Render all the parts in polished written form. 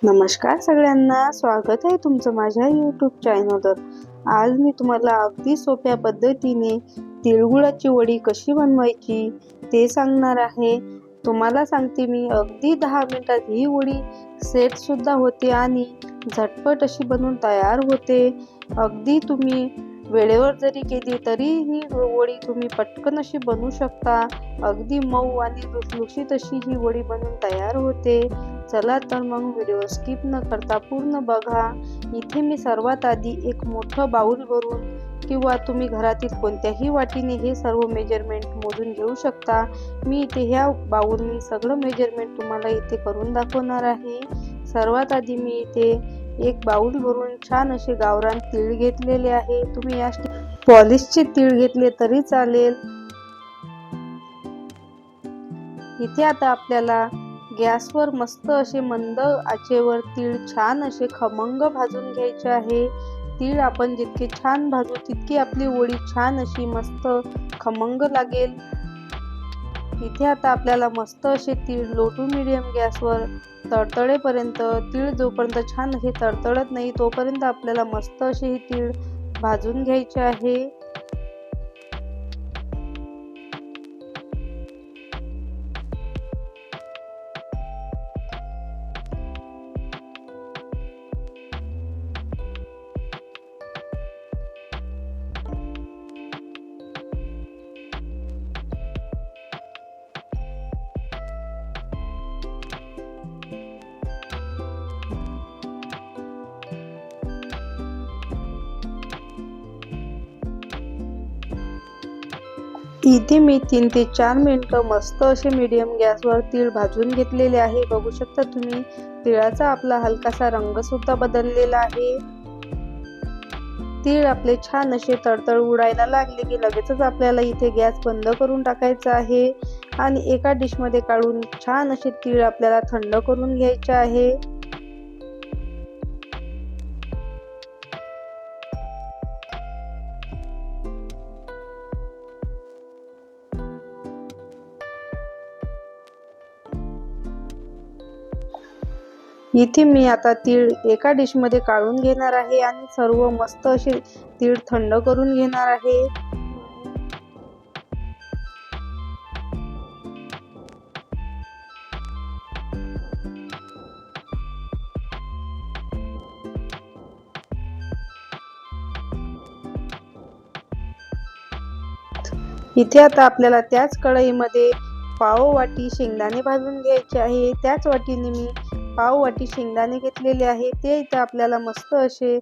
नमस्कार सगळ्यांना, स्वागत आहे तुमचं माझ्या यूट्यूब चॅनलवर। आज मी तुम्हाला अगदी सोप्या पद्धतीने तिळगुळाची वडी कशी बनवायची ते सांगणार आहे। तुम्हाला सांगते मी, अगदी 10 मिनिटात ही वडी सेट सुद्धा होते आणि झटपट अशी बनवून तयार होते। अगदी तुम्ही वेळेवर जरी केली तरी ही वडी तुम्ही पटकन अशी बनवू शकता। अगदी मऊ आणि लुसलुशीत अशी ही वडी बनवून तयार होते। चला तर मग व्हिडिओ स्किप न करता पूर्ण बघा। इथे मी सर्वात आधी एक मोठं बाउल भरून किंवा तुम्ही घरातील कोणत्याही वाटीने हे सर्व मेजरमेंट मोजून घेऊ शकता। मी इथे ह्या बाउलने सगळं मेजरमेंट तुम्हाला इथे करून दाखवणार आहे। सर्वात आधी मी इथे एक बाउल भरून छान असे गावरान तीळ घेतलेले आहे। तुम्ही या पॉलिशचे तीळ घेतले तरी चालेल। इथे आता आपल्याला गॅसवर मस्त असे मंद आचेवर तीळ छान असे खमंग भाजून घ्यायचे आहे। तीळ आपण जितके छान भाजू तितकी आपली वडी छान अशी मस्त खमंग लागेल। इथे आता आपल्याला मस्त असे तीळ लो टू मीडियम गॅसवर तडतडेपर्यंत, तीळ जोपर्यंत छान असे तडतडत नाही तोपर्यंत आपल्याला मस्त असे हे तीळ भाजून घ्यायचे आहे। इथे मी 3 ते 4 मिनिटं मस्त असे मीडियम गॅसवर तीळ भाजून घेतलेले आहे। बघू शकता तुम्ही, तिळाचा आपला हलकासा रंग सुद्धा बदललेला आहे। तीळ आपले छान असे तडतड उडायला लागले की लगेचच आपल्याला इथे गॅस बंद करून टाकायचा आहे आणि एका डिश मध्ये काढून छान असे तीळ आपल्याला थंड करून घ्यायचे आहे। इथे मी आता तीळ एका डिश मध्ये काढून घेणार आहे आणि सर्व मस्त असे तीळ थंड करून घेणार आहे। इथे आता आपल्याला त्याच कढईमध्ये पाव वाटी शेंगदाणे भाजून घ्यायचे आहे। त्याच वाटीने मी पाव वाटी शेंगदाणे घेतलेले आहे। ते इथे आपल्याला मस्त असे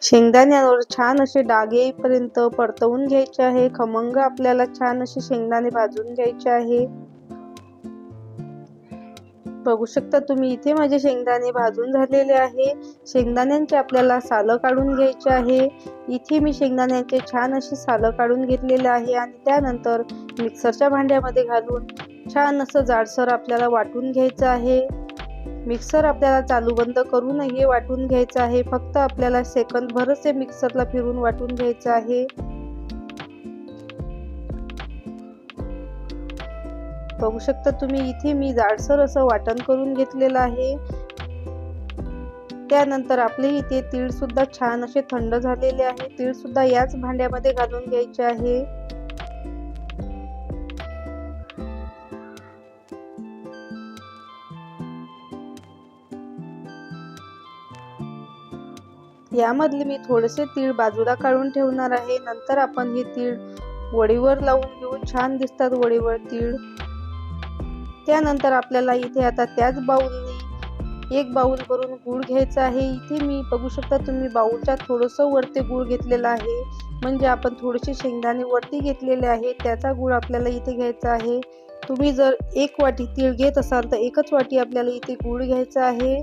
शेंगदाण्यावर छान असे डाग येईपर्यंत परतवून घ्यायचे आहे। खमंग आपल्याला छान असे शेंगदाणे भाजून घ्यायचे आहे। बघू शकता तुम्ही, इथे माझे शेंगदाणे भाजून झालेले आहे। शेंगदाण्यांचे आपल्याला सालं काढून घ्यायचे आहे। इथे मी शेंगदाण्यांचे छान असे सालं काढून घेतलेले आहे आणि त्यानंतर मिक्सरच्या भांड्यामध्ये घालून छान असं जाडसर आपल्याला वाटून घ्यायचं आहे। मिक्सर आपल्याला चालू बंद करून हे वाटून घ्यायचं आहे। फक्त आपल्याला सेकंद भरच हे मिक्सरला फिरून वाटून घ्यायचं आहे। बघू शकता तुम्ही, इथे मी जाडसर असं वाटण करून घेतलेलं आहे। त्यानंतर आपले इथे तीळ सुद्धा छान असे थंड झालेले आहे। तीळ सुद्धा याच भांड्यामध्ये घालून घ्यायचे आहे। यामधले मी थोडेसे तीळ बाजूला काढून ठेवणार आहे। नंतर आपण हे तीळ वडीवर लावून घेऊ, छान दिसतात वडीवर तीळ। त्यानंतर आपल्याला इथे आता त्याच बाउलने एक बाउल भरून गूळ घ्यायचा आहे। इथे मी बघू शकता तुम्ही, बाउलच्या थोडंसं वरती गूळ घेतलेला आहे, म्हणजे आपण थोडेसे शेंगदाणे वरती घेतलेले आहे त्याचा गूळ आपल्याला इथे घ्यायचा आहे। तुम्ही जर 1 वाटी तीळ घेत असाल तर 1च वाटी आपल्याला इथे गूळ घ्यायचा आहे।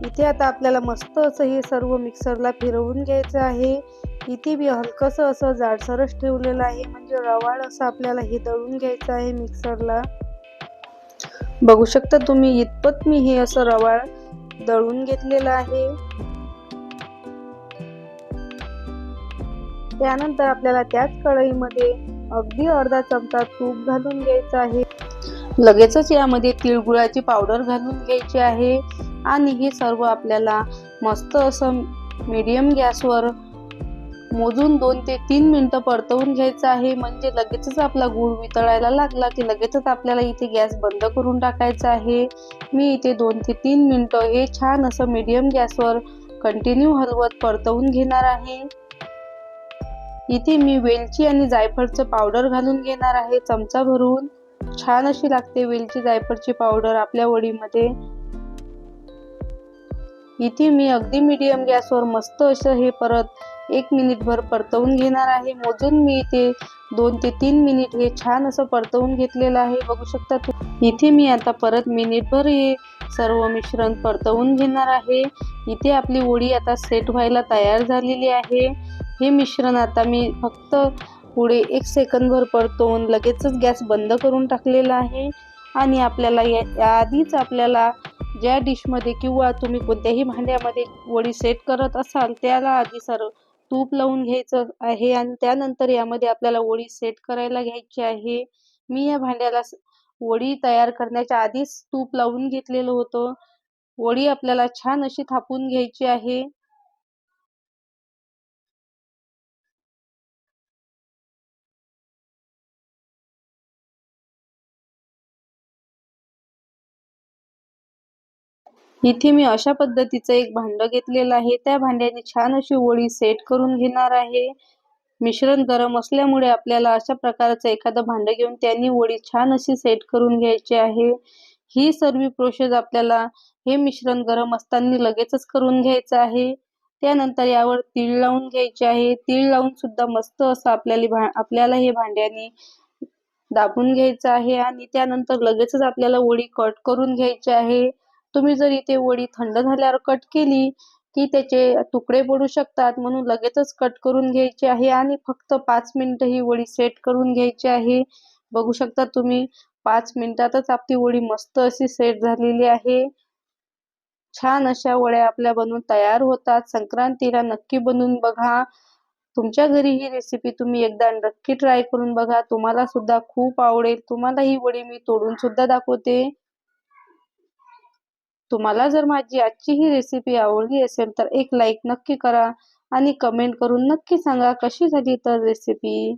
इथे आता आपल्याला मस्त असं हे सर्व मिक्सरला फिरवून घ्यायचं आहे। इथे मी हलकंसं असं जाडसरच ठेवलेलं आहे, म्हणजे रवाळ असं आपल्याला हे दळून घ्यायचं आहे मिक्सरला। बघू शकता तुम्ही, इतपत मी हे असं रवाळ दळून घेतलेलं आहे। त्यानंतर आपल्याला त्याच कढईमध्ये अगदी अर्धा चमचा तूप घालून घ्यायचं आहे। लगेचच यामध्ये तिळगुळाची पावडर घालून घ्यायची आहे आणि हे सर्व आपल्याला मस्त असं मीडियम गॅसवर मोजून 2 ते 3 मिनिटं परतवून घ्यायचं आहे. म्हणजे लगेचच आपला गूळ वितळायला लागला की लगेचच आपल्याला इथे गॅस बंद करून टाकायचा आहे. मी इथे 2 ते 3 मिनिटं हे छान असं मीडियम गॅसवर कंटिन्यू हलवत परतवून घेणार आहे. इथे मी वेलची आणि जायफळचं पावडर घालून घेणार आहे चमचा भरून. छान अशी लागते वेलची जायफळची पावडर आपल्या वडीमध्ये. इथे मी अगदी मीडियम गॅसवर मस्त असं हे परत 1 मिनिटभर परतवून घेणार आहे. मोजून मी इथे 2 ते 3 मिनिट हे छान असं परतवून घेतलेलं आहे. बघू शकता इथे मी आता परत मिनिटभर हे सर्व मिश्रण परतवून घेणार आहे. इथे आपली वडी आता सेट व्हायला तयार झालेली आहे. हे मिश्रण आता मी फक्त पुढे 1 सेकंदभर परतवून लगेचच गॅस बंद करून टाकलेला आहे. आणि आपल्याला याआधीच आपल्याला ज्या डिशमध्ये किंवा तुम्ही कोणत्याही भांड्यामध्ये वडी सेट करत असाल त्याला आधी तूप लावून घ्यायचं आहे आणि त्यानंतर यामध्ये आपल्याला वडी सेट करायला घ्यायची आहे. मी या भांड्याला वडी तयार करण्याच्या आधीच तूप लावून घेतलेलं होतं. वडी आपल्याला छान अशी थापून घ्यायची आहे. इथे मी अशा पद्धतीचं एक भांडं घेतलेलं आहे. त्या भांड्याने छान अशी वडी सेट करून घेणार आहे. मिश्रण गरम असल्यामुळे आपल्याला अशा प्रकारचं एखादं भांडं घेऊन त्यांनी वडी छान अशी सेट करून घ्यायची आहे. ही सर्व प्रोसेस आपल्याला हे मिश्रण गरम असताना लगेचच करून घ्यायचं आहे. त्यानंतर यावर तीळ लावून घ्यायचे आहे. तीळ लावून सुद्धा मस्त असं आपल्याला हे भांड्याने दाबून घ्यायचं आहे आणि त्यानंतर लगेचच आपल्याला वडी कट करून घ्यायची आहे. तुम्ही जर इथे वडी थंड झाल्यावर कट केली की त्याचे तुकडे पडू शकतात, म्हणून लगेचच कट करून घ्यायची आहे आणि फक्त 5 मिनिटं ही वडी सेट करून घ्यायची आहे. बघू शकता तुम्ही 5 मिनिटातच आपली वडी मस्त अशी सेट झालेली आहे. छान अशा वड्या आपल्या बनून तयार होतात. संक्रांतीला नक्की बनवून बघा. तुमच्या घरी ही रेसिपी तुम्ही एकदा नक्की ट्राय करून बघा. तुम्हाला सुद्धा खूप आवडेल. तुम्हाला ही वडी मी तोडून सुद्धा दाखवते. तुम्हाला जर माझी आजची ही रेसिपी आवडली असेल तर एक लाईक नक्की करा आणि कमेंट करून नक्की सांगा कशी झाली तर रेसिपी.